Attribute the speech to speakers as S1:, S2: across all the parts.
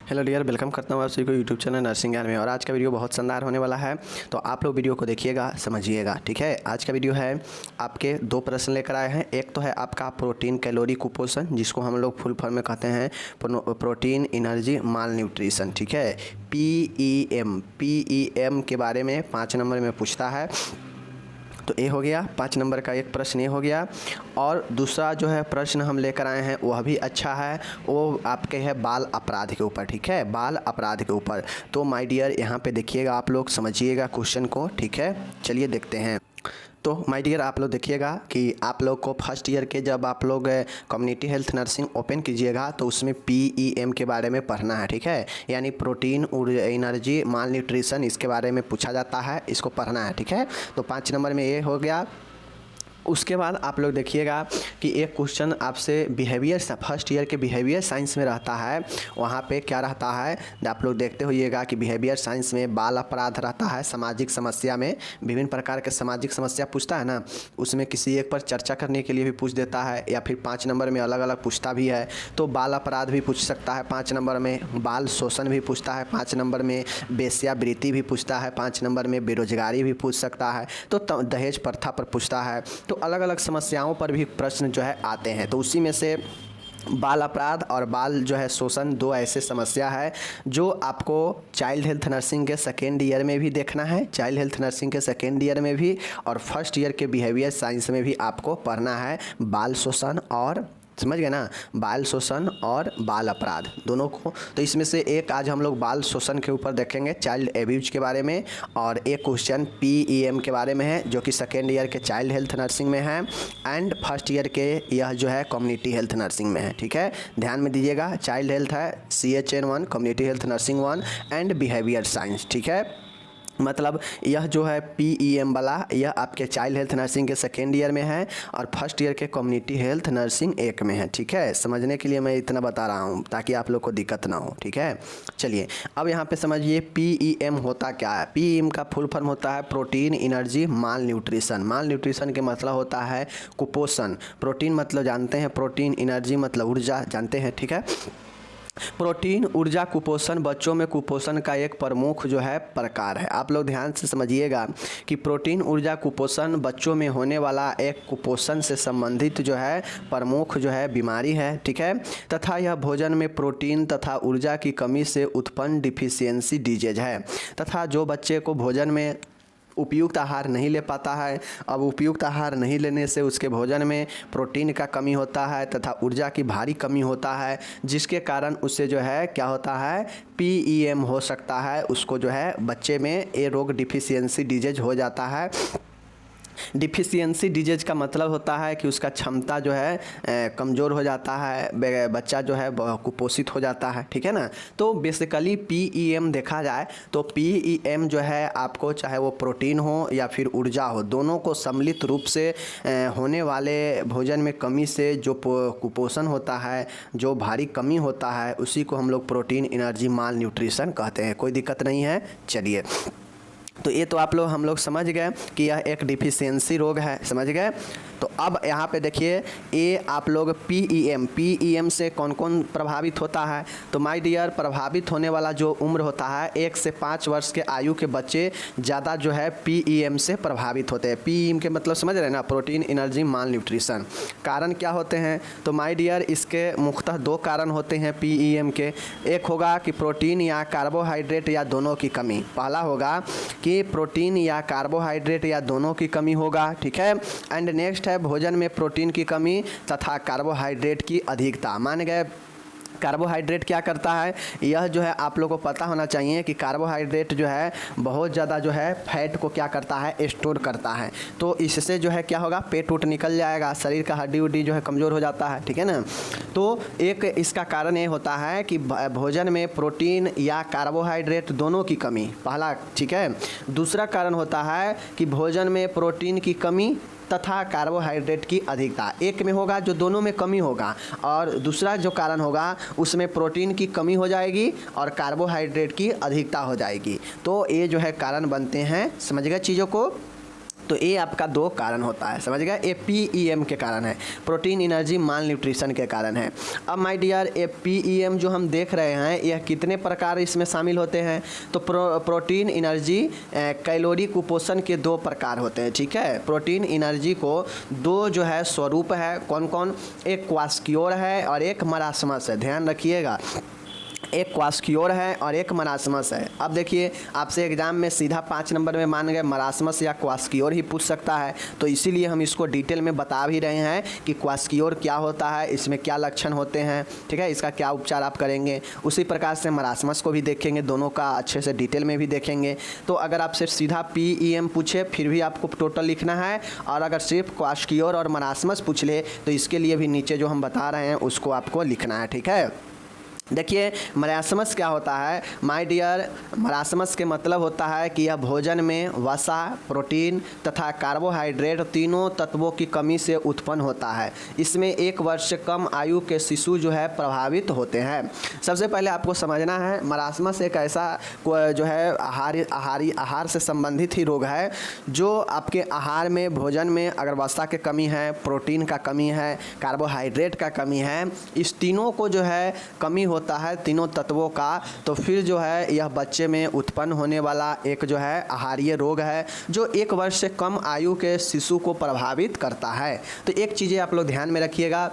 S1: Hello dear, welcome करता हूँ आप सभी को यूट्यूब चैनल नर्सिंग ज्ञान में। और आज का वीडियो बहुत शानदार होने वाला है, तो आप लोग वीडियो को देखिएगा, समझिएगा, ठीक है। आज का वीडियो है, आपके दो प्रश्न लेकर आए हैं। एक तो है आपका प्रोटीन कैलोरी कुपोषण, जिसको हम लोग फुल फॉर्म में कहते हैं प्रोटीन एनर्जी माल न्यूट्रिशन, ठीक है। पीईएम के बारे में 5 नंबर में पूछता है। तो ये हो गया 5 नंबर का एक प्रश्न, ये हो गया। और दूसरा जो है प्रश्न हम लेकर आए हैं वह भी अच्छा है, वो आपके है बाल अपराध के ऊपर, ठीक है, बाल अपराध के ऊपर। तो माय डियर यहाँ पे देखिएगा, आप लोग समझिएगा क्वेश्चन को, ठीक है। चलिए देखते हैं। तो माय डियर आप लोग देखिएगा कि आप लोग को फर्स्ट ईयर के जब आप लोग कम्युनिटी हेल्थ नर्सिंग ओपन कीजिएगा तो उसमें पीईएम के बारे में पढ़ना है, ठीक है। यानी प्रोटीन एनर्जी माल न्यूट्रिशन, इसके बारे में पूछा जाता है, इसको पढ़ना है, ठीक है। तो 5 नंबर में ये हो गया। उसके बाद आप लोग देखिएगा कि एक क्वेश्चन आपसे बिहेवियर, फर्स्ट ईयर के बिहेवियर साइंस में रहता है। वहाँ पे क्या रहता है आप लोग देखते होइएगा कि बिहेवियर साइंस में बाल अपराध रहता है। सामाजिक समस्या में विभिन्न प्रकार के सामाजिक समस्या पूछता है ना, उसमें किसी एक पर चर्चा करने के लिए भी पूछ देता है, या फिर 5 नंबर में अलग अलग पूछता भी है। तो बाल अपराध भी पूछ सकता है 5 नंबर में, बाल शोषण भी पूछता है 5 नंबर में, वेश्यावृत्ति भी पूछता है 5 नंबर में, बेरोजगारी भी पूछ सकता है, तो दहेज प्रथा पर पूछता है। तो अलग अलग समस्याओं पर भी प्रश्न जो है आते हैं। तो उसी में से बाल अपराध और बाल जो है शोषण, दो ऐसे समस्या है जो आपको चाइल्ड हेल्थ नर्सिंग के सेकेंड ईयर में भी देखना है, चाइल्ड हेल्थ नर्सिंग के सेकेंड ईयर में भी, और फर्स्ट ईयर के बिहेवियर साइंस में भी आपको पढ़ना है बाल शोषण और, समझ गए ना, बाल शोषण और बाल अपराध दोनों को। तो इसमें से एक आज हम लोग बाल शोषण के ऊपर देखेंगे, चाइल्ड एब्यूज के बारे में, और एक क्वेश्चन पीईएम के बारे में है जो कि सेकेंड ईयर के चाइल्ड हेल्थ नर्सिंग में है, एंड फर्स्ट ईयर के यह जो है कम्युनिटी हेल्थ नर्सिंग में है, ठीक है। ध्यान में दीजिएगा, चाइल्ड हेल्थ है CHN 1, community health nursing 1 and behaviour science, ठीक है। मतलब यह जो है पीईएम वाला, यह आपके चाइल्ड हेल्थ नर्सिंग के सेकेंड ईयर में है और फर्स्ट ईयर के कम्युनिटी हेल्थ नर्सिंग 1 में है, ठीक है। समझने के लिए मैं इतना बता रहा हूँ ताकि आप लोग को दिक्कत ना हो, ठीक है। चलिए अब यहाँ पे समझिए पीईएम होता क्या है। पीईएम का फुल फॉर्म होता है प्रोटीन एनर्जी माल न्यूट्रिशन। माल न्यूट्रिशन के मतलब होता है कुपोषण। प्रोटीन मतलब जानते हैं, प्रोटीन एनर्जी मतलब ऊर्जा, जानते हैं, ठीक है। प्रोटीन ऊर्जा कुपोषण बच्चों में कुपोषण का एक प्रमुख जो है प्रकार है। आप लोग ध्यान से समझिएगा कि प्रोटीन ऊर्जा कुपोषण बच्चों में होने वाला एक कुपोषण से संबंधित जो है प्रमुख जो है बीमारी है, ठीक है। तथा यह भोजन में प्रोटीन तथा ऊर्जा की कमी से उत्पन्न डिफिशियंसी डिजीज है। तथा जो बच्चे को भोजन में उपयुक्त आहार नहीं ले पाता है, अब उपयुक्त आहार नहीं लेने से उसके भोजन में प्रोटीन का कमी होता है तथा ऊर्जा की भारी कमी होता है, जिसके कारण उससे जो है क्या होता है पीईएम हो सकता है। उसको जो है बच्चे में ये रोग डिफिशियंसी डिजीज हो जाता है। डिफिशियंसी डिजीज का मतलब होता है कि उसका क्षमता जो है कमज़ोर हो जाता है, बच्चा जो है कुपोषित हो जाता है, ठीक है ना। तो बेसिकली पीईएम देखा जाए तो पीईएम जो है आपको चाहे वो प्रोटीन हो या फिर ऊर्जा हो, दोनों को सम्मिलित रूप से होने वाले भोजन में कमी से जो कुपोषण होता है, जो भारी कमी होता है, उसी को हम लोग प्रोटीन एनर्जी माल न्यूट्रिशन कहते हैं। कोई दिक्कत नहीं है। चलिए तो ये तो हम लोग समझ गए कि यह एक डिफिशियंसी रोग है, समझ गए। तो अब यहाँ पे देखिए ये आप लोग पीईएम से कौन कौन प्रभावित होता है। तो माय डियर प्रभावित होने वाला जो उम्र होता है 1 से 5 वर्ष के आयु के बच्चे ज़्यादा जो है पीईएम से प्रभावित होते हैं। पीईएम के मतलब समझ रहे हैं ना, प्रोटीन एनर्जी माल न्यूट्रिशन। कारण क्या होते हैं तो माय डियर इसके मुख्यतः 2 कारण होते हैं पीईएम के। एक होगा कि प्रोटीन या कार्बोहाइड्रेट या दोनों की कमी। पहला होगा कि प्रोटीन या कार्बोहाइड्रेट या दोनों की कमी होगा, ठीक है। एंड नेक्स्ट है भोजन में प्रोटीन की कमी तथा कार्बोहाइड्रेट की अधिकता। मान गए कार्बोहाइड्रेट क्या करता है, यह जो है आप लोगों को पता होना चाहिए कि कार्बोहाइड्रेट जो है बहुत ज़्यादा जो है फैट को क्या करता है स्टोर करता है। तो इससे जो है क्या होगा पेट उट निकल जाएगा, शरीर का हड्डी उड्डी जो है कमज़ोर हो जाता है, ठीक है ना। तो एक इसका कारण ये होता है कि भोजन में प्रोटीन या कार्बोहाइड्रेट दोनों की कमी, पहला, ठीक है। दूसरा कारण होता है कि भोजन में प्रोटीन की कमी तथा कार्बोहाइड्रेट की अधिकता। एक में होगा जो दोनों में कमी होगा, और दूसरा जो कारण होगा उसमें प्रोटीन की कमी हो जाएगी और कार्बोहाइड्रेट की अधिकता हो जाएगी। तो ये जो है कारण बनते हैं, समझ गए चीज़ों को। तो ये आपका 2 कारण होता है, समझ गए। ये PEM के कारण है, प्रोटीन एनर्जी माल न्यूट्रिशन के कारण है। अब माय डियर ये PEM जो हम देख रहे हैं यह कितने प्रकार इसमें शामिल होते हैं, तो प्रोटीन एनर्जी कैलोरी कुपोषण के 2 प्रकार होते हैं, ठीक है। प्रोटीन एनर्जी को 2 जो है स्वरूप है, कौन कौन, एक क्वास्क्योर है और एक मरासमस है, ध्यान रखिएगा, एक क्वास्क्योर है और एक मरासमस है। अब देखिए आपसे एग्जाम में सीधा 5 नंबर में मान गए मरासमस या क्वास्क्योर ही पूछ सकता है, तो इसीलिए हम इसको डिटेल में बता भी रहे हैं कि क्वास्क्योर क्या होता है, इसमें क्या लक्षण होते हैं, ठीक है, इसका क्या उपचार आप करेंगे। उसी प्रकार से मरासमस को भी देखेंगे, दोनों का अच्छे से डिटेल में भी देखेंगे। तो अगर आपसे सीधा PEM पूछे फिर भी आपको टोटल लिखना है, और अगर सिर्फ क्वास्क्योर और मरासमस पूछ ले तो इसके लिए भी नीचे जो हम बता रहे हैं उसको आपको लिखना है, ठीक है। देखिए मरासमस क्या होता है माय डियर, मरासमस के मतलब होता है कि यह भोजन में वसा, प्रोटीन तथा कार्बोहाइड्रेट तीनों तत्वों की कमी से उत्पन्न होता है। इसमें 1 वर्ष से कम आयु के शिशु जो है प्रभावित होते हैं। सबसे पहले आपको समझना है मरासमस एक ऐसा जो है आहार से संबंधित ही रोग है, जो आपके आहार में, भोजन में अगर वसा की कमी है, प्रोटीन का कमी है, कार्बोहाइड्रेट का कमी है, इस तीनों को जो है कमी होता है, तीनों तत्वों का, तो फिर जो है यह बच्चे में उत्पन्न होने वाला एक जो है आहारीय रोग है, जो 1 वर्ष से कम आयु के शिशु को प्रभावित करता है। तो एक चीज़ें आप लोग ध्यान में रखिएगा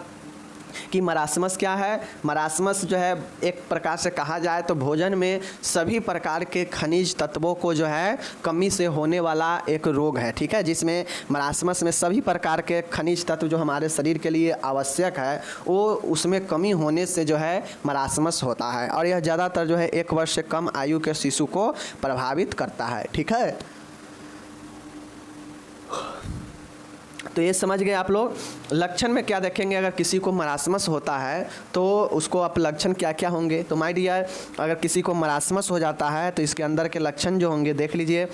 S1: कि मरासमस क्या है। मरासमस जो है एक प्रकार से कहा जाए तो भोजन में सभी प्रकार के खनिज तत्वों को जो है कमी से होने वाला एक रोग है, ठीक है, जिसमें मरासमस में सभी प्रकार के खनिज तत्व जो हमारे शरीर के लिए आवश्यक है वो उसमें कमी होने से जो है मरासमस होता है, और यह ज़्यादातर जो है 1 वर्ष से कम आयु के शिशु को प्रभावित करता है, ठीक है। तो ये समझ गए आप लोग। लक्षण में क्या देखेंगे, अगर किसी को मरासमस होता है तो उसको आप लक्षण क्या क्या होंगे, तो माय डियर अगर किसी को मरासमस हो जाता है तो इसके अंदर के लक्षण जो होंगे देख लीजिए।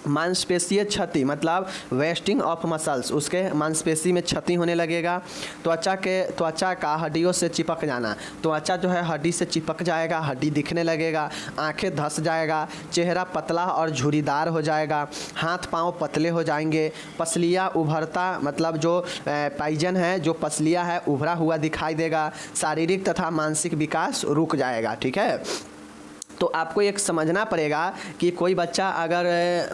S1: मांसपेशीय क्षति मतलब वेस्टिंग ऑफ मसल्स, उसके मांसपेशी में क्षति होने लगेगा। त्वचा का हड्डियों से चिपक जाना, त्वचा जो है हड्डी से चिपक जाएगा, हड्डी दिखने लगेगा। आंखें धंस जाएगा, चेहरा पतला और झुर्रीदार हो जाएगा, हाथ पांव पतले हो जाएंगे। पसलियाँ उभरता मतलब जो पाइजन है, जो पसलियाँ है उभरा हुआ दिखाई देगा। शारीरिक तथा मानसिक विकास रुक जाएगा, ठीक है। तो आपको एक समझना पड़ेगा कि कोई बच्चा अगर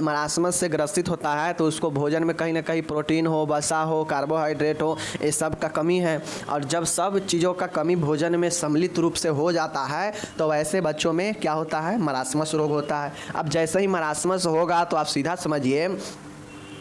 S1: मरासमस से ग्रसित होता है तो उसको भोजन में कहीं ना कहीं प्रोटीन हो, वसा हो, कार्बोहाइड्रेट हो, ये सब का कमी है, और जब सब चीज़ों का कमी भोजन में सम्मिलित रूप से हो जाता है तो वैसे बच्चों में क्या होता है, मरासमस रोग होता है। अब जैसे ही मरासमस होगा तो आप सीधा समझिए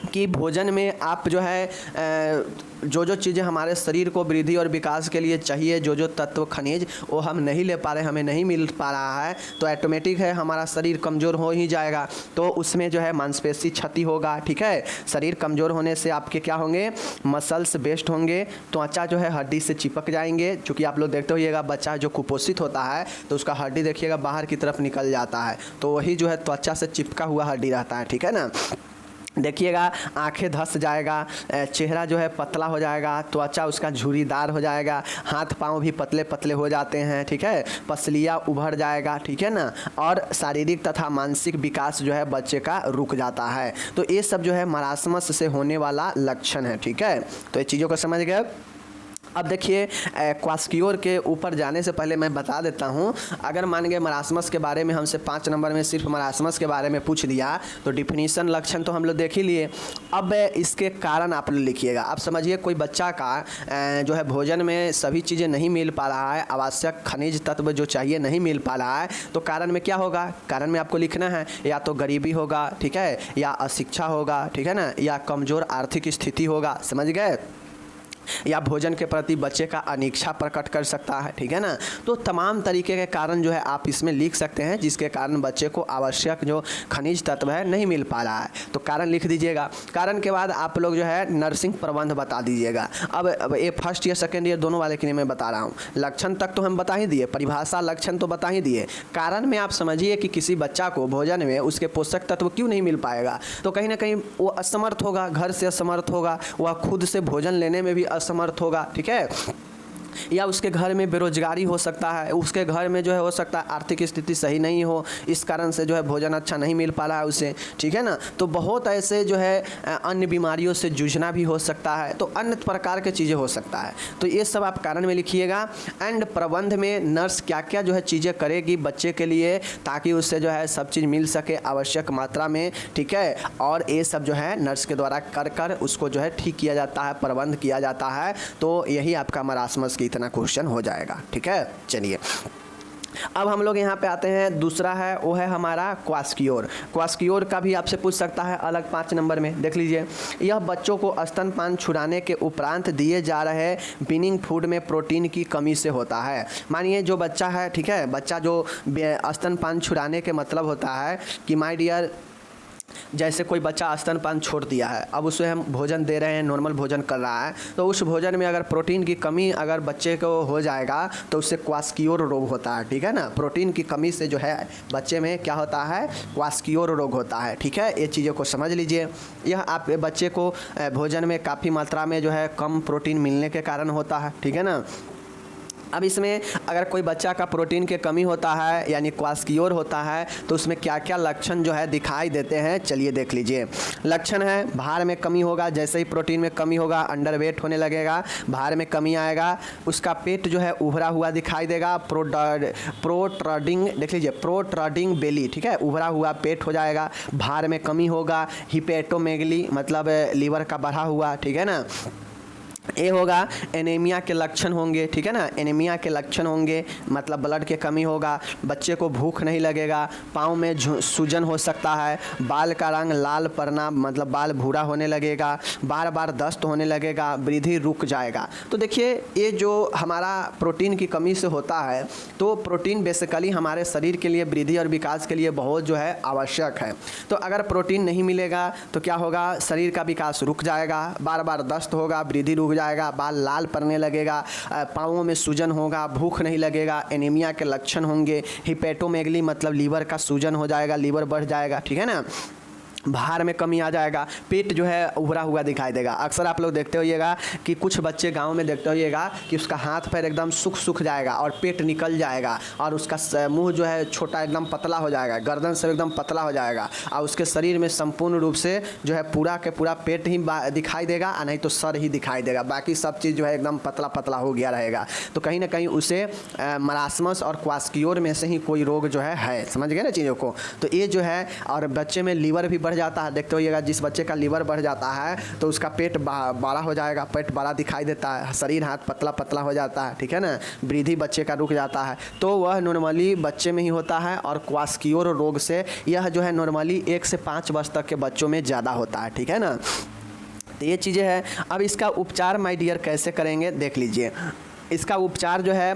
S1: कि भोजन में आप जो है जो जो चीज़ें हमारे शरीर को वृद्धि और विकास के लिए चाहिए, जो जो तत्व खनिज वो हम नहीं ले पा रहे, हमें नहीं मिल पा रहा है, तो ऑटोमेटिक है हमारा शरीर कमज़ोर हो ही जाएगा। तो उसमें जो है मांसपेशी क्षति होगा, ठीक है। शरीर कमज़ोर होने से आपके क्या होंगे, मसल्स बेस्ट होंगे, त्वचा जो है हड्डी से चिपक जाएंगे। चूँकि आप लोग देखते होइएगा बच्चा जो कुपोषित होता है तो उसका हड्डी देखिएगा बाहर की तरफ निकल जाता है, तो वही जो है त्वचा से चिपका हुआ हड्डी रहता है, ठीक है ना। देखिएगा आंखें धंस जाएगा, चेहरा जो है पतला हो जाएगा, त्वचा उसका झुर्रीदार हो जाएगा, हाथ पांव भी पतले पतले हो जाते हैं, ठीक है, पसलियाँ उभर जाएगा, ठीक है ना, और शारीरिक तथा मानसिक विकास जो है बच्चे का रुक जाता है। तो ये सब जो है मरासमस से होने वाला लक्षण है, ठीक है। तो ये चीज़ों को समझ गए। अब देखिए क्वास्क्योर के ऊपर जाने से पहले मैं बता देता हूँ, अगर मान गए मरासमस के बारे में हमसे 5 नंबर में सिर्फ मरासमस के बारे में पूछ दिया तो डिफिनीशन लक्षण तो हम लोग देख ही लिए। अब इसके कारण आप लोग लिखिएगा। आप समझिए कोई बच्चा का जो है भोजन में सभी चीज़ें नहीं मिल पा रहा है, आवश्यक खनिज तत्व जो चाहिए नहीं मिल पा रहा है, तो कारण में क्या होगा, कारण में आपको लिखना है या तो गरीबी होगा, ठीक है, या अशिक्षा होगा, ठीक है ना, या कमज़ोर आर्थिक स्थिति होगा, समझ गए, या भोजन के प्रति बच्चे का अनिच्छा प्रकट कर सकता है, ठीक है ना। तो तमाम तरीके के कारण जो है आप इसमें लिख सकते हैं जिसके कारण बच्चे को आवश्यक जो खनिज तत्व है नहीं मिल पा रहा है, तो कारण लिख दीजिएगा। कारण के बाद आप लोग जो है नर्सिंग प्रबंध बता दीजिएगा। अब ये फर्स्ट ईयर सेकेंड ईयर दोनों वाले के लिए मैं बता रहा हूँ। लक्षण तक तो हम बता ही दिए, परिभाषा लक्षण तो बता ही दिए। कारण में आप समझिए कि किसी बच्चा को भोजन में उसके पोषक तत्व क्यों नहीं मिल पाएगा, तो कहीं ना कहीं वो असमर्थ होगा, घर से असमर्थ होगा, वह खुद से भोजन लेने में भी असमर्थ होगा, ठीक है। या उसके घर में बेरोजगारी हो सकता है, उसके घर में जो है हो सकता है आर्थिक स्थिति सही नहीं हो, इस कारण से जो है भोजन अच्छा नहीं मिल पा रहा है उसे, ठीक है ना। तो बहुत ऐसे जो है अन्य बीमारियों से जूझना भी हो सकता है, तो अन्य प्रकार की चीज़ें हो सकता है। तो ये सब आप कारण में लिखिएगा। एंड प्रबंध में नर्स क्या क्या जो है चीज़ें करेगी बच्चे के लिए, ताकि उससे जो है सब चीज़ मिल सके आवश्यक मात्रा में, ठीक है। और ये सब जो है नर्स के द्वारा कर उसको जो है ठीक किया जाता है, प्रबंध किया जाता है। तो यही आपका मरासमस की इतना क्वेश्चन हो जाएगा, ठीक है। चलिए अब हम लोग यहाँ पे आते हैं, दूसरा है वो है हमारा क्वास्कियोर। क्वास्कियोर का भी आपसे पूछ सकता है अलग 5 नंबर में। देख लीजिए, यह बच्चों को स्तनपान छुड़ाने के उपरांत दिए जा रहे वीनिंग फूड में प्रोटीन की कमी से होता है। मानिए जो बच्चा है, ठीक है, बच्चा जो स्तनपान छुड़ाने के मतलब होता है कि माय डियर, जैसे कोई बच्चा स्तनपान छोड़ दिया है, अब उसे हम भोजन दे रहे हैं, नॉर्मल भोजन कर रहा है, तो उस भोजन में अगर प्रोटीन की कमी अगर बच्चे को हो जाएगा तो उससे क्वास्कियोर रोग होता है, ठीक है ना। प्रोटीन की कमी से जो है बच्चे में क्या होता है, क्वास्कियोर रोग होता है, ठीक है। ये चीज़ों को समझ लीजिए। यह आप बच्चे को भोजन में काफ़ी मात्रा में जो है कम प्रोटीन मिलने के कारण होता है, ठीक है ना। अब इसमें अगर कोई बच्चा का प्रोटीन की कमी होता है यानी क्वास्कियोर होता है, तो उसमें क्या क्या लक्षण जो है दिखाई देते हैं, चलिए देख लीजिए। लक्षण है, भार में कमी होगा, जैसे ही प्रोटीन में कमी होगा अंडरवेट होने लगेगा, भार में कमी आएगा, उसका पेट जो है उभरा हुआ दिखाई देगा, प्रोट्रडिंग, देख लीजिए, प्रोट्रडिंग बेली, ठीक है, उभरा हुआ पेट हो जाएगा, भार में कमी होगा, हिपेटोमेगली मतलब लीवर का बढ़ा हुआ, ठीक है ना। ये होगा, एनीमिया के लक्षण होंगे, ठीक है ना, एनीमिया के लक्षण होंगे मतलब ब्लड के कमी होगा, बच्चे को भूख नहीं लगेगा, पाँव में सूजन हो सकता है, बाल का रंग लाल पड़ना मतलब बाल भूरा होने लगेगा, बार बार दस्त होने लगेगा, वृद्धि रुक जाएगा। तो देखिए ये जो हमारा प्रोटीन की कमी से होता है, तो प्रोटीन बेसिकली हमारे शरीर के लिए वृद्धि और विकास के लिए बहुत जो है आवश्यक है। तो अगर प्रोटीन नहीं मिलेगा तो क्या होगा, शरीर का विकास रुक जाएगा, बार बार दस्त होगा, वृद्धि रुक जाएगा, बाल लाल पड़ने लगेगा, पाँवों में सूजन होगा, भूख नहीं लगेगा, एनीमिया के लक्षण होंगे, हिपेटोमेगली मतलब लीवर का सूजन हो जाएगा, लीवर बढ़ जाएगा, ठीक है ना, भार में कमी आ जाएगा, पेट जो है उभरा हुआ दिखाई देगा। अक्सर आप लोग देखते होइएगा कि कुछ बच्चे गांव में देखते होइएगा कि उसका हाथ पैर एकदम सूख जाएगा और पेट निकल जाएगा और उसका मुंह जो है छोटा एकदम पतला हो जाएगा, गर्दन से एकदम पतला हो जाएगा और उसके शरीर में संपूर्ण रूप से जो है पूरा के पूरा पेट ही दिखाई देगा और नहीं तो सर ही दिखाई देगा, बाकी सब चीज़ जो है एकदम पतला पतला हो गया रहेगा। तो कहीं ना कहीं उसे मरासमस और क्वास्कियोर में से ही कोई रोग जो है, समझ गए ना चीज़ों को। तो ये जो है, और बच्चे में लीवर भी जाता है, देखते होइएगा जिस बच्चे का लीवर बढ़ जाता है तो उसका पेट बड़ा हो जाएगा, पेट बड़ा दिखाई देता है, शरीर हाथ पतला पतला हो जाता है, ठीक है ना, वृद्धि बच्चे का रुक जाता है। तो वह नॉर्मली बच्चे में ही होता है और क्वास्कियोर रोग से यह जो है नॉर्मली 1 से 5 वर्ष तक के बच्चों में ज़्यादा होता है, ठीक है ना। तो ये चीज़ें हैं। अब इसका उपचार माय डियर कैसे करेंगे देख लीजिए। इसका उपचार जो है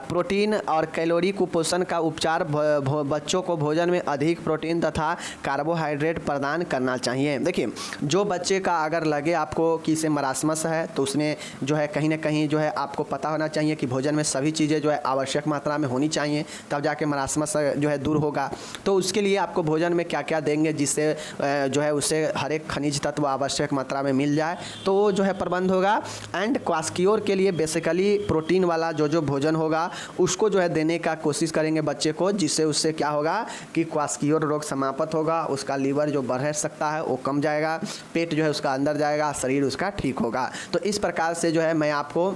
S1: प्रोटीन और कैलोरी कुपोषण का उपचार, बच्चों को भोजन में अधिक प्रोटीन तथा कार्बोहाइड्रेट प्रदान करना चाहिए। देखिए जो बच्चे का अगर लगे आपको कि इसे मरासमस है तो उसमें जो है कहीं ना कहीं जो है आपको पता होना चाहिए कि भोजन में सभी चीज़ें जो है आवश्यक मात्रा में होनी चाहिए, तब जाके मरासमस जो है दूर होगा। तो उसके लिए आपको भोजन में क्या क्या देंगे जिससे जो है उसे हर एक खनिज तत्व आवश्यक मात्रा में मिल जाए, तो वो जो है प्रबंध होगा। एंड क्वास्कियोर के लिए बेसिकली प्रोटीन वाला जो भोजन होगा उसको जो है देने का कोशिश करेंगे बच्चे को, जिससे उससे क्या होगा कि क्वास्कियोर रोग समाप्त होगा, उसका लीवर जो बढ़ सकता है वो कम जाएगा, पेट जो है उसका अंदर जाएगा, शरीर उसका ठीक होगा। तो इस प्रकार से जो है मैं आपको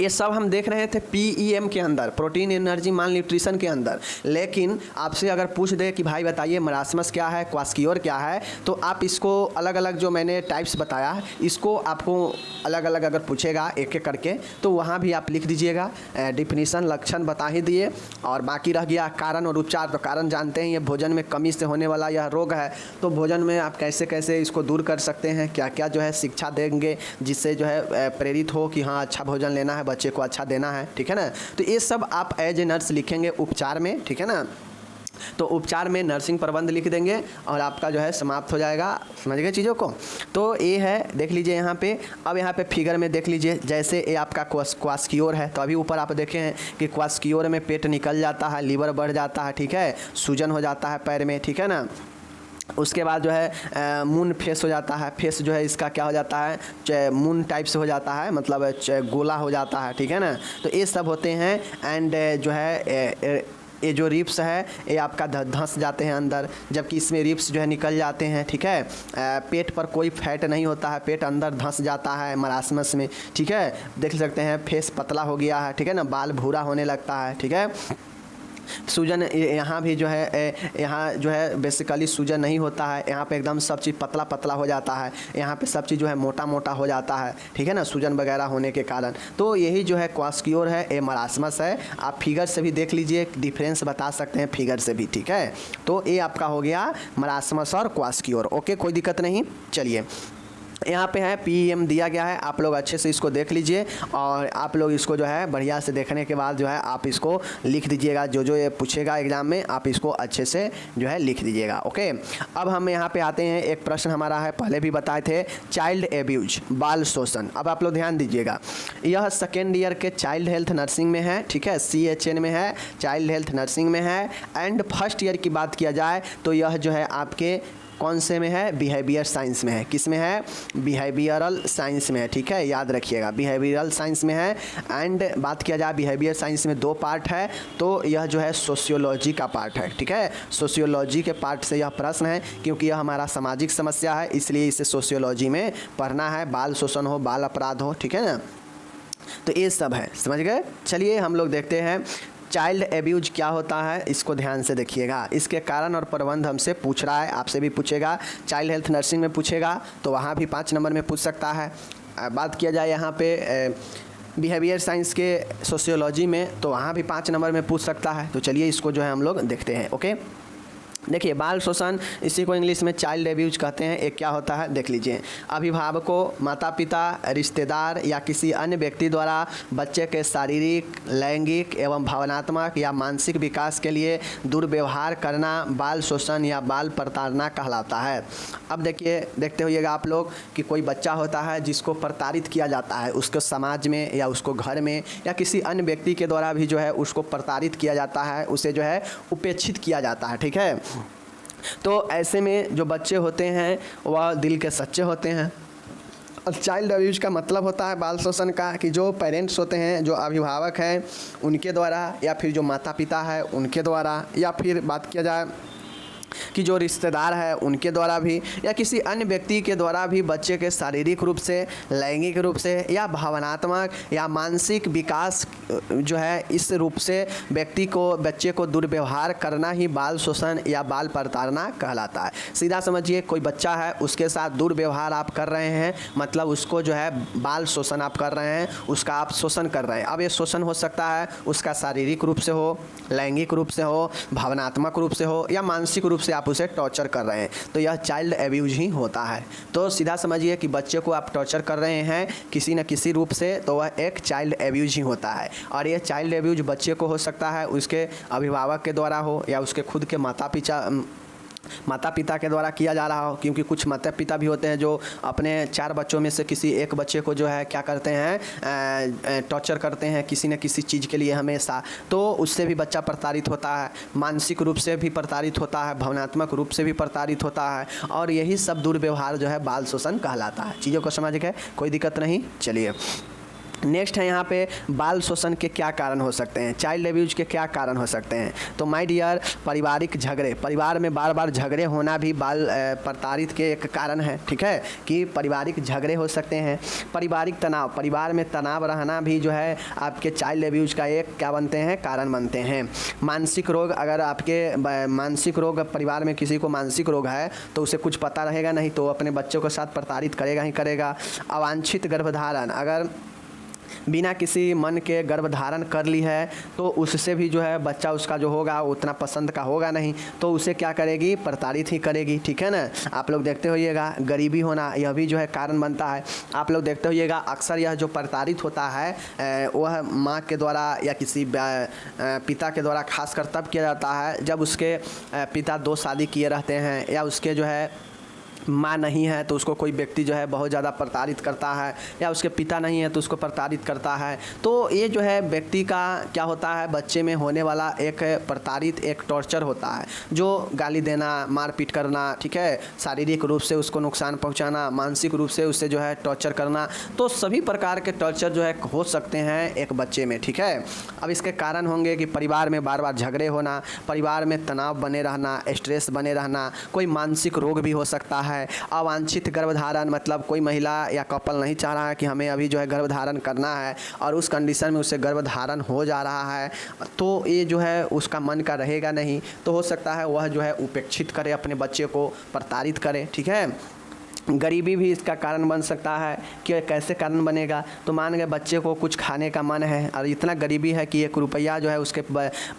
S1: ये सब हम देख रहे थे PEM के अंदर, प्रोटीन एनर्जी माल न्यूट्रिशन के अंदर। लेकिन आपसे अगर पूछ दे कि भाई बताइए मरासमस क्या है, क्वास्कियोर क्या है, तो आप इसको अलग अलग जो मैंने टाइप्स बताया इसको आपको अलग अलग अगर पूछेगा एक एक करके तो वहाँ भी आप लिख दीजिएगा, डिफिनीसन लक्षण बता ही दिए। और बाकी रह गया कारण और उपचार। तो कारण जानते हैं, ये भोजन में कमी से होने वाला यह रोग है, तो भोजन में आप कैसे कैसे इसको दूर कर सकते हैं, क्या क्या जो है शिक्षा देंगे जिससे जो है प्रेरित हो कि हाँ अच्छा भोजन लेना है, बच्चे को अच्छा देना है, ठीक है ना। तो ये सब आप एज ए नर्स लिखेंगे उपचार में, ठीक है ना। तो उपचार में नर्सिंग प्रबंध लिख देंगे और आपका जो है समाप्त हो जाएगा। समझ गए चीज़ों को। तो ये है, देख लीजिए यहाँ पे। अब यहाँ पे फिगर में देख लीजिए, जैसे ये आपका क्वास्कियोर है, तो अभी ऊपर आप देखें हैं कि क्वास्कियोर में पेट निकल जाता है, लीवर बढ़ जाता है, ठीक है, सूजन हो जाता है पैर में, ठीक है ना। उसके बाद जो है मून फेस हो जाता है। फेस जो है इसका क्या हो जाता है, मून टाइप से हो जाता है, मतलब गोला हो जाता है, ठीक है ना। तो ये सब होते हैं। एंड जो है ये जो रिप्स है ये आपका धंस जाते हैं अंदर, जबकि इसमें रिप्स जो है निकल जाते हैं, ठीक है। पेट पर कोई फैट नहीं होता है, पेट अंदर धंस जाता है मरासमस में, ठीक है। देख सकते हैं फेस पतला हो गया है, ठीक है ना, बाल भूरा होने लगता है, ठीक है। सूजन यहाँ भी जो है, यहाँ जो है बेसिकली सूजन नहीं होता है, यहाँ पे एकदम सब चीज़ पतला पतला हो जाता है, यहाँ पे सब चीज़ जो है मोटा मोटा हो जाता है, ठीक है ना, सूजन वगैरह होने के कारण। तो यही जो है क्वास्क्योर है, ये मरासमस है। आप फिगर से भी देख लीजिए, डिफरेंस बता सकते हैं फिगर से भी, ठीक है। तो ये आपका हो गया मरासमस और क्वास्क्योर। ओके, कोई दिक्कत नहीं। चलिए, यहाँ पे है PEM दिया गया है, आप लोग अच्छे से इसको देख लीजिए और आप लोग इसको जो है बढ़िया से देखने के बाद जो है आप इसको लिख दीजिएगा। जो जो ये पूछेगा एग्जाम में आप इसको अच्छे से जो है लिख दीजिएगा। ओके, अब हम यहाँ पे आते हैं, एक प्रश्न हमारा है, पहले भी बताए थे, चाइल्ड एब्यूज, बाल शोषण। अब आप लोग ध्यान दीजिएगा, यह सेकेंड ईयर के चाइल्ड हेल्थ नर्सिंग में है, ठीक है, CHN में है, चाइल्ड हेल्थ नर्सिंग में है। एंड फर्स्ट ईयर की बात किया जाए तो यह जो है आपके कौन से में है, बिहेवियर साइंस में है। किस में है, बिहेवियरल साइंस में है, ठीक है, याद रखिएगा बिहेवियरल साइंस में है। एंड बात किया जाए बिहेवियर साइंस में 2 पार्ट है, तो यह जो है सोशियोलॉजी का पार्ट है, ठीक है। सोशियोलॉजी के पार्ट से यह प्रश्न है, क्योंकि यह हमारा सामाजिक समस्या है, इसलिए इसे सोशियोलॉजी में पढ़ना है। बाल शोषण हो, बाल अपराध हो, ठीक है ना, तो ये सब है, समझ गए। चलिए हम लोग देखते हैं चाइल्ड एब्यूज क्या होता है, इसको ध्यान से देखिएगा। इसके कारण और प्रबंध हमसे पूछ रहा है, आपसे भी पूछेगा। चाइल्ड हेल्थ नर्सिंग में पूछेगा तो वहाँ भी 5 नंबर में पूछ सकता है। बात किया जाए यहाँ पे बिहेवियर साइंस के सोशियोलॉजी में तो वहाँ भी 5 नंबर में पूछ सकता है। तो चलिए इसको जो है हम लोग देखते हैं। ओके, देखिए, बाल शोषण, इसी को इंग्लिश में चाइल्ड एब्यूज कहते हैं। एक क्या होता है देख लीजिए, अभिभावकों, माता पिता, रिश्तेदार या किसी अन्य व्यक्ति द्वारा बच्चे के शारीरिक, लैंगिक एवं भावनात्मक या मानसिक विकास के लिए दुर्व्यवहार करना बाल शोषण या बाल प्रताड़ना कहलाता है। अब देखिए, देखते होइएगा आप लोग कि कोई बच्चा होता है जिसको प्रताड़ित किया जाता है, उसको समाज में या उसको घर में या किसी अन्य व्यक्ति के द्वारा भी जो है उसको प्रताड़ित किया जाता है, उसे जो है उपेक्षित किया जाता है, ठीक है। तो ऐसे में जो बच्चे होते हैं वह दिल के सच्चे होते हैं। और चाइल्ड अब्यूज का मतलब होता है बाल शोषण का कि जो पेरेंट्स होते हैं, जो अभिभावक हैं, उनके द्वारा या फिर जो माता पिता है उनके द्वारा, या फिर बात किया जाए कि जो रिश्तेदार है उनके द्वारा भी या किसी अन्य व्यक्ति के द्वारा भी बच्चे के शारीरिक रूप से, लैंगिक रूप से या भावनात्मक या मानसिक विकास जो है इस रूप से बच्चे को दुर्व्यवहार करना ही बाल शोषण या बाल प्रताड़ना कहलाता है। सीधा समझिए, कोई बच्चा है उसके साथ दुर्व्यवहार आप कर रहे हैं, मतलब उसको जो है बाल शोषण आप कर रहे हैं, उसका आप शोषण कर रहे हैं। अब ये शोषण हो सकता है उसका शारीरिक रूप से हो, लैंगिक रूप से हो, भावनात्मक रूप से हो या मानसिक रूप से आप उसे टॉर्चर कर रहे हैं, तो यह चाइल्ड एब्यूज ही होता है। तो सीधा समझिए कि बच्चे को आप टॉर्चर कर रहे हैं किसी न किसी रूप से, तो वह एक चाइल्ड एब्यूज ही होता है। और यह चाइल्ड एब्यूज बच्चे को हो सकता है उसके अभिभावक के द्वारा हो या उसके खुद के माता पिता के द्वारा किया जा रहा हो, क्योंकि कुछ माता पिता भी होते हैं जो अपने 4 बच्चों में से किसी एक बच्चे को जो है क्या करते हैं, टॉर्चर करते हैं किसी न किसी चीज़ के लिए हमेशा, तो उससे भी बच्चा प्रताड़ित होता है, मानसिक रूप से भी प्रताड़ित होता है, भावनात्मक रूप से भी प्रताड़ित होता है। और यही सब दुर्व्यवहार जो है बाल शोषण कहलाता है। चीज़ों को समझ गए, कोई दिक्कत नहीं। चलिए नेक्स्ट है यहाँ पे बाल शोषण के क्या कारण हो सकते हैं, चाइल्ड एब्यूज के क्या कारण हो सकते हैं। तो माय डियर, पारिवारिक झगड़े, परिवार में बार बार झगड़े होना भी बाल प्रताड़ित के एक कारण है, ठीक है, कि पारिवारिक झगड़े हो सकते हैं। पारिवारिक तनाव, परिवार में तनाव रहना भी जो है आपके चाइल्ड एब्यूज का एक क्या बनते हैं, कारण बनते हैं। मानसिक रोग, अगर आपके मानसिक रोग, परिवार में किसी को मानसिक रोग है तो उसे कुछ पता रहेगा नहीं, तो अपने बच्चों के साथ प्रताड़ित करेगा ही करेगा। अवांछित गर्भधारण, अगर बिना किसी मन के गर्भधारण कर ली है तो उससे भी जो है बच्चा उसका जो होगा उतना पसंद का होगा नहीं, तो उसे क्या करेगी, प्रताड़ित ही करेगी, ठीक है ना। आप लोग देखते होइएगा गरीबी होना, यह भी जो है कारण बनता है। आप लोग देखते होइएगा अक्सर यह जो प्रताड़ित होता है वह माँ के द्वारा या किसी पिता के द्वारा खासकर तब किया जाता है जब उसके पिता 2 शादी किए रहते हैं या उसके जो है माँ नहीं है तो उसको कोई व्यक्ति जो है बहुत ज़्यादा प्रताड़ित करता है, या उसके पिता नहीं है तो उसको प्रताड़ित करता है। तो ये जो है व्यक्ति का क्या होता है, बच्चे में होने वाला एक प्रताड़ित एक टॉर्चर होता है, जो गाली देना, मारपीट करना, ठीक है, शारीरिक रूप से उसको नुकसान पहुंचाना, मानसिक रूप से उससे जो है टॉर्चर करना। तो सभी प्रकार के टॉर्चर जो है हो सकते हैं एक बच्चे में, ठीक है। अब इसके कारण होंगे कि परिवार में बार बार झगड़े होना, परिवार में तनाव बने रहना, स्ट्रेस बने रहना, कोई मानसिक रोग भी हो सकता है, अवांछित गर्भधारण, मतलब कोई महिला या कपल नहीं चाह रहा है कि हमें अभी जो है गर्भधारण करना है और उस कंडीशन में उससे गर्भधारण हो जा रहा है, तो ये जो है उसका मन का रहेगा नहीं, तो हो सकता है वह जो है उपेक्षित करे, अपने बच्चे को प्रताड़ित करे, ठीक है। गरीबी भी इसका कारण बन सकता है। कि कैसे कारण बनेगा, तो मान गए बच्चे को कुछ खाने का मन है और इतना गरीबी है कि 1 रुपया जो है उसके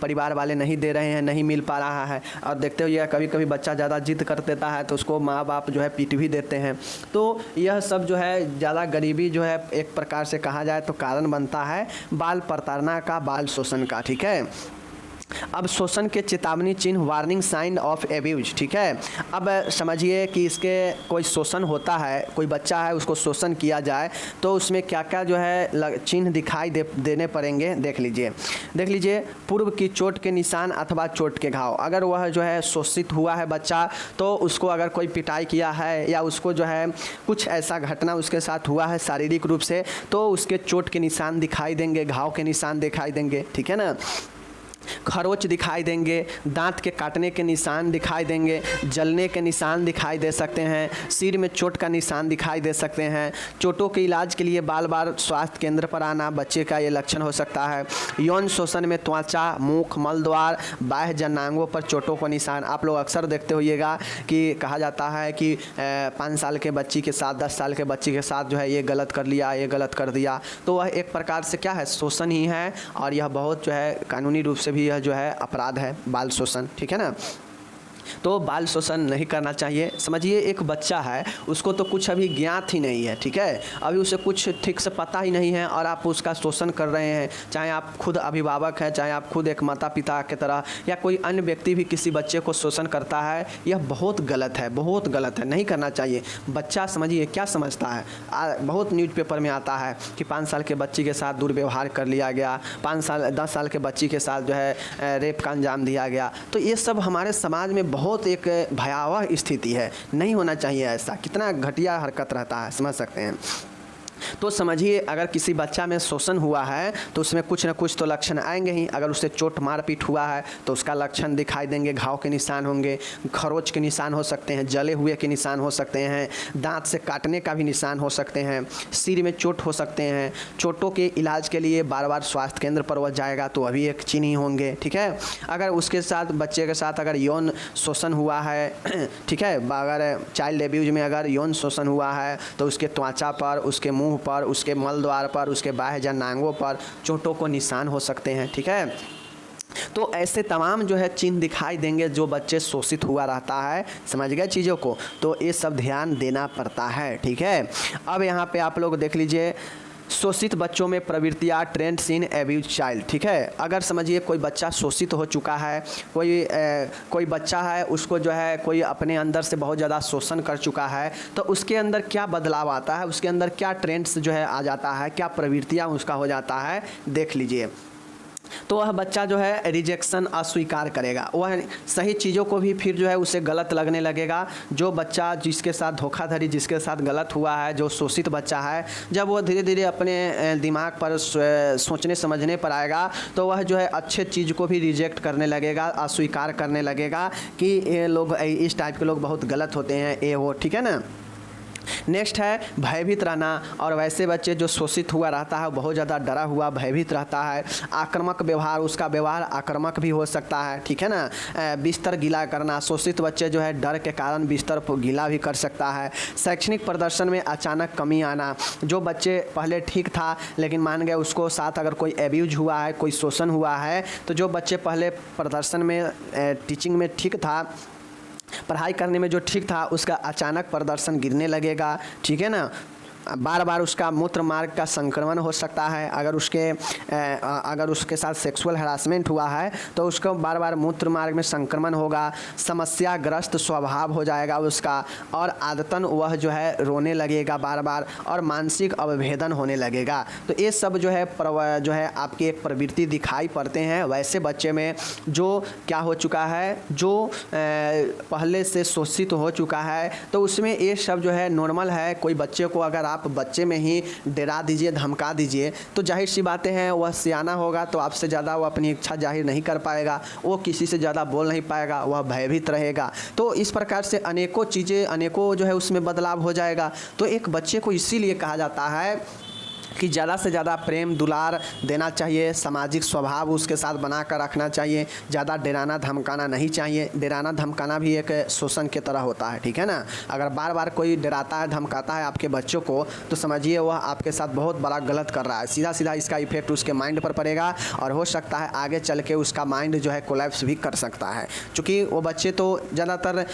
S1: परिवार वाले नहीं दे रहे हैं, नहीं मिल पा रहा है, और देखते हुए कभी कभी बच्चा ज़्यादा जिद कर देता है तो उसको माँ बाप जो है पीट भी देते हैं। तो यह सब जो है ज़्यादा गरीबी जो है एक प्रकार से कहा जाए तो कारण बनता है बाल प्रताड़ना का, बाल शोषण का, ठीक है। अब शोषण के चेतावनी चिन्ह, वार्निंग साइन ऑफ एब्यूज, ठीक है। अब समझिए कि इसके कोई शोषण होता है, कोई बच्चा है उसको शोषण किया जाए तो उसमें क्या क्या जो है चिन्ह दिखाई देने पड़ेंगे, देख लीजिए। पूर्व की चोट के निशान अथवा चोट के घाव, अगर वह जो है शोषित हुआ है बच्चा तो उसको अगर कोई पिटाई किया है या उसको जो है कुछ ऐसा घटना उसके साथ हुआ है शारीरिक रूप से, तो उसके चोट के निशान दिखाई देंगे, घाव के निशान दिखाई देंगे, ठीक है ना। खरोच दिखाई देंगे, दांत के काटने के निशान दिखाई देंगे, जलने के निशान दिखाई दे सकते हैं, सिर में चोट का निशान दिखाई दे सकते हैं। चोटों के इलाज के लिए बार बार स्वास्थ्य केंद्र पर आना बच्चे का ये लक्षण हो सकता है। यौन शोषण में त्वचा, मुख, मलद्वार, बाह्य जनांगों पर चोटों का निशान। आप लोग अक्सर देखते होइएगा कि कहा जाता है कि 5 साल के बच्ची के साथ, 10 साल के बच्ची के साथ जो है ये गलत कर लिया, ये गलत कर दिया, तो वह एक प्रकार से क्या है, शोषण ही है, और यह बहुत जो है कानूनी रूप से भी यह जो है अपराध है, बाल शोषण, ठीक है ना। तो बाल शोषण नहीं करना चाहिए। समझिए एक बच्चा है, उसको तो कुछ अभी ज्ञात ही नहीं है, ठीक है, अभी उसे कुछ ठीक से पता ही नहीं है और आप उसका शोषण कर रहे हैं, चाहे आप खुद अभिभावक हैं, चाहे आप खुद एक माता पिता की तरह, या कोई अन्य व्यक्ति भी किसी बच्चे को शोषण करता है, यह बहुत गलत है, बहुत गलत है, नहीं करना चाहिए। बच्चा समझिए क्या समझता है, बहुत न्यूज़पेपर में आता है कि 5 साल के बच्ची के साथ दुर्व्यवहार कर लिया गया, 10 साल के बच्ची के साथ जो है रेप का अंजाम दिया गया। तो ये सब हमारे समाज में बहुत एक भयावह स्थिति है, नहीं होना चाहिए ऐसा। कितना घटिया हरकत रहता है, समझ सकते हैं। तो समझिए अगर किसी बच्चा में शोषण हुआ है तो उसमें कुछ ना कुछ तो लक्षण आएंगे ही। अगर उससे चोट मारपीट हुआ है तो उसका लक्षण दिखाई देंगे, घाव के निशान होंगे, खरोच के निशान हो सकते हैं, जले हुए के निशान हो सकते हैं, दांत से काटने का भी निशान हो सकते हैं, सिर में चोट हो सकते हैं। चोटों के इलाज के लिए बार बार स्वास्थ्य केंद्र पर वह जाएगा तो अभी एक चिन्ह ही होंगे, ठीक है। अगर उसके साथ, बच्चे के साथ अगर यौन शोषण हुआ है, ठीक है, अगर चाइल्ड एब्यूज में अगर यौन शोषण हुआ है तो उसके त्वचा पर, उसके मुंह पर, उसके मल द्वार पर, उसके बाह्य जनांगों पर चोटों को निशान हो सकते हैं, ठीक है। तो ऐसे तमाम जो है चिन्ह दिखाई देंगे जो बच्चे शोषित हुआ रहता है, समझ गए चीज़ों को। तो ये सब ध्यान देना पड़ता है, ठीक है। अब यहाँ पे आप लोग देख लीजिए, शोषित बच्चों में प्रवृत्तियाँ, ट्रेंड्स इन एब्यूज चाइल्ड, ठीक है। अगर समझिए कोई बच्चा शोषित हो चुका है, कोई बच्चा है, उसको जो है कोई अपने अंदर से बहुत ज़्यादा शोषण कर चुका है, तो उसके अंदर क्या बदलाव आता है, उसके अंदर क्या ट्रेंड्स जो है आ जाता है, क्या प्रवृत्तियाँ उसका हो जाता है, देख लीजिए। तो वह बच्चा जो है रिजेक्शन, अस्वीकार करेगा, वह सही चीज़ों को भी फिर जो है उसे गलत लगने लगेगा। जो बच्चा जिसके साथ धोखाधड़ी, जिसके साथ गलत हुआ है, जो शोषित बच्चा है, जब वह धीरे धीरे अपने दिमाग पर सोचने समझने पर आएगा तो वह जो है अच्छे चीज़ को भी रिजेक्ट करने लगेगा, अस्वीकार करने लगेगा कि ये लोग, इस टाइप के लोग बहुत गलत होते हैं, ये वो, ठीक है ना। नेक्स्ट है भयभीत रहना, और वैसे बच्चे जो शोषित हुआ रहता है बहुत ज़्यादा डरा हुआ, भयभीत रहता है। आक्रामक व्यवहार, उसका व्यवहार आक्रामक भी हो सकता है, ठीक है ना। बिस्तर गीला करना, शोषित बच्चे जो है डर के कारण बिस्तर गीला भी कर सकता है। शैक्षणिक प्रदर्शन में अचानक कमी आना, जो बच्चे पहले ठीक था लेकिन मान गए उसको साथ अगर कोई एब्यूज हुआ है, कोई शोषण हुआ है, तो जो बच्चे पहले प्रदर्शन में, टीचिंग में ठीक था, पढ़ाई करने में जो ठीक था, उसका अचानक प्रदर्शन गिरने लगेगा, ठीक है ना। बार बार उसका मूत्र मार्ग का संक्रमण हो सकता है। अगर उसके साथ सेक्सुअल हरासमेंट हुआ है तो उसको बार बार मूत्र मार्ग में संक्रमण होगा, समस्याग्रस्त स्वभाव हो जाएगा उसका, और आदतन वह जो है रोने लगेगा बार बार, और मानसिक अवभेदन होने लगेगा। तो ये सब जो है आपकी एक प्रवृत्ति दिखाई पड़ते हैं वैसे बच्चे में जो क्या हो चुका है, जो पहले से शोषित हो चुका है। तो उसमें ये सब जो है नॉर्मल है। कोई बच्चे को अगर आप बच्चे में ही डरा दीजिए, धमका दीजिए, तो जाहिर सी बातें हैं वह सियाना होगा तो आपसे ज़्यादा वो अपनी इच्छा जाहिर नहीं कर पाएगा, वो किसी से ज़्यादा बोल नहीं पाएगा, वह भयभीत रहेगा। तो इस प्रकार से अनेकों चीज़ें, अनेकों जो है उसमें बदलाव हो जाएगा। तो एक बच्चे को इसीलिए कहा जाता है कि ज़्यादा से ज़्यादा प्रेम दुलार देना चाहिए, सामाजिक स्वभाव उसके साथ बना कर रखना चाहिए, ज़्यादा डराना धमकाना नहीं चाहिए। डराना धमकाना भी एक शोषण की तरह होता है, ठीक है ना। अगर बार बार कोई डराता है धमकाता है आपके बच्चों को तो समझिए वह आपके साथ बहुत बड़ा गलत कर रहा है। सीधा सीधा इसका इफेक्ट उसके माइंड पर पड़ेगा और हो सकता है आगे चल के उसका माइंड जो है कोलैप्स भी कर सकता है, क्योंकि वो बच्चे तो ज़्यादातर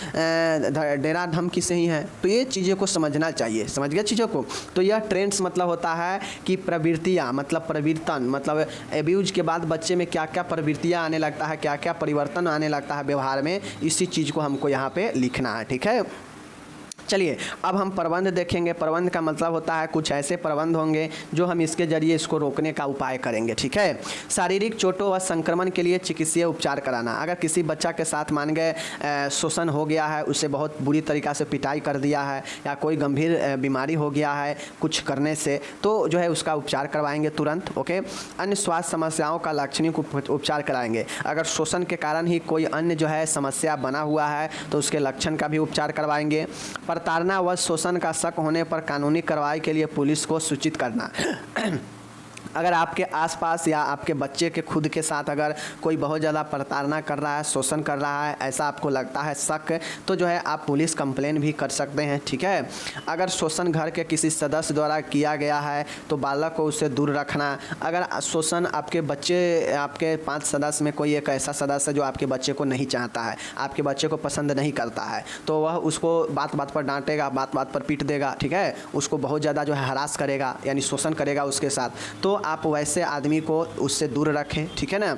S1: डरा धमकी से ही हैं। तो ये चीज़ों को समझना चाहिए, समझ गए चीज़ों को। तो यह ट्रेंड्स मतलब होता है कि प्रवृत्तियाँ, मतलब परिवर्तन, मतलब एब्यूज के बाद बच्चे में क्या क्या प्रवृत्तियाँ आने लगता है, क्या क्या परिवर्तन आने लगता है व्यवहार में, इसी चीज़ को हमको यहाँ पे लिखना है, ठीक है। चलिए अब हम प्रबंध देखेंगे। प्रबंध का मतलब होता है कुछ ऐसे प्रबंध होंगे जो हम इसके जरिए इसको रोकने का उपाय करेंगे, ठीक है। शारीरिक चोटों व संक्रमण के लिए चिकित्सीय उपचार कराना। अगर किसी बच्चा के साथ मान गए शोषण हो गया है, उसे बहुत बुरी तरीक़ा से पिटाई कर दिया है या कोई गंभीर बीमारी हो गया है कुछ करने से, तो जो है उसका उपचार करवाएंगे तुरंत, ओके। अन्य स्वास्थ्य समस्याओं का लाक्षणिक उपचार कराएंगे। अगर शोषण के कारण ही कोई अन्य जो है समस्या बना हुआ है तो उसके लक्षण का भी उपचार करवाएंगे। प्रताड़ना व शोषण का शक होने पर कानूनी कार्रवाई के लिए पुलिस को सूचित करना। अगर आपके आसपास या आपके बच्चे के खुद के साथ अगर कोई बहुत ज़्यादा प्रताड़ना कर रहा है, शोषण कर रहा है, ऐसा आपको लगता है शक, तो जो है आप पुलिस कंप्लेन भी कर सकते हैं, ठीक है। अगर शोषण घर के किसी सदस्य द्वारा किया गया है तो बालक को उससे दूर रखना। अगर शोषण आपके 5 सदस्य में कोई एक ऐसा सदस्य जो आपके बच्चे को नहीं चाहता है, आपके बच्चे को पसंद नहीं करता है, तो वह उसको बात बात पर डांटेगा, बात बात पर पीट देगा, ठीक है, उसको बहुत ज़्यादा जो है हरास करेगा, यानी शोषण करेगा उसके साथ, तो आप वैसे आदमी को उससे दूर रखें, ठीक है ना।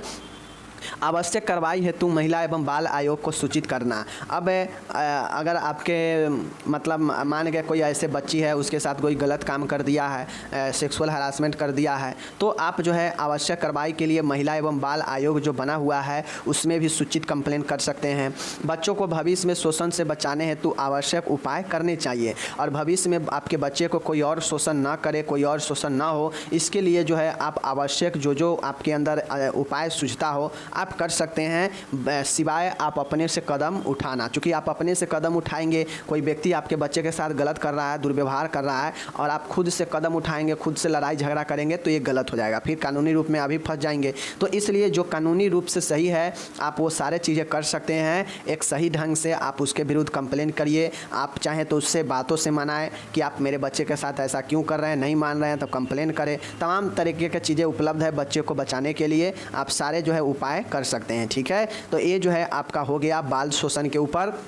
S1: आवश्यक कार्रवाई हेतु महिला एवं बाल आयोग को सूचित करना। अब अगर आपके मतलब मान गए कोई ऐसे बच्ची है उसके साथ कोई गलत काम कर दिया है, सेक्सुअल हरासमेंट कर दिया है, तो आप जो है आवश्यक कार्रवाई के लिए महिला एवं बाल आयोग जो बना हुआ है उसमें भी सूचित कंप्लेन कर सकते हैं। बच्चों को भविष्य में शोषण से बचाने हेतु आवश्यक उपाय करने चाहिए और भविष्य में आपके बच्चे को कोई और शोषण ना करे, कोई और शोषण ना हो, इसके लिए जो है आप आवश्यक जो आपके अंदर उपाय सूझता हो आप कर सकते हैं, सिवाय आप अपने से कदम उठाना। चूँकि आप अपने से कदम उठाएंगे, कोई व्यक्ति आपके बच्चे के साथ गलत कर रहा है, दुर्व्यवहार कर रहा है और आप खुद से कदम उठाएंगे, खुद से लड़ाई झगड़ा करेंगे तो ये गलत हो जाएगा, फिर कानूनी रूप में अभी फंस जाएंगे। तो इसलिए जो कानूनी रूप से सही है आप वो सारे चीज़ें कर सकते हैं। एक सही ढंग से आप उसके विरुद्ध कंप्लेन करिए। आप चाहें तो उससे बातों से मनाएं कि आप मेरे बच्चे के साथ ऐसा क्यों कर रहे हैं, नहीं मान रहे हैं तो कंप्लेन करें। तमाम तरीके की चीज़ें उपलब्ध है बच्चे को बचाने के लिए, आप सारे जो है उपाय कर सकते हैं, ठीक है। तो ये जो है आपका हो गया बाल शोषण के ऊपर।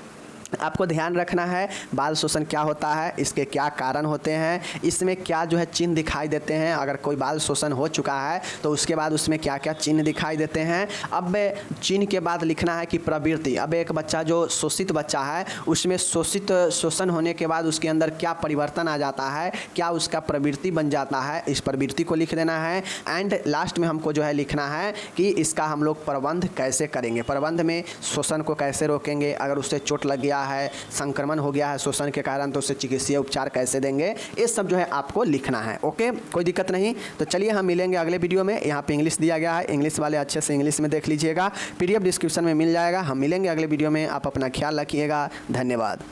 S1: आपको ध्यान रखना है बाल शोषण क्या होता है, इसके क्या कारण होते हैं, इसमें क्या जो है चिन्ह दिखाई देते हैं। अगर कोई बाल शोषण हो चुका है तो उसके बाद उसमें क्या क्या चिन्ह दिखाई देते हैं। अब चिन्ह के बाद लिखना है कि प्रवृत्ति। अब एक बच्चा जो शोषित बच्चा है उसमें शोषण होने के बाद उसके अंदर क्या परिवर्तन आ जाता है, क्या उसका प्रवृत्ति बन जाता है, इस प्रवृत्ति को लिख देना है। एंड लास्ट में हमको जो है लिखना है कि इसका हम लोग प्रबंध कैसे करेंगे, प्रबंध में शोषण को कैसे रोकेंगे, अगर उससे चोट लग गया है, संक्रमण हो गया है शोषण के कारण तो उसे चिकित्सीय उपचार कैसे देंगे, ये सब जो है आपको लिखना है, ओके। कोई दिक्कत नहीं। तो चलिए हम मिलेंगे अगले वीडियो में। यहाँ पे इंग्लिश दिया गया है, इंग्लिश वाले अच्छे से इंग्लिश में देख लीजिएगा, PDF डिस्क्रिप्शन में मिल जाएगा। हम मिलेंगे अगले वीडियो में। आप अपना ख्याल रखिएगा। धन्यवाद।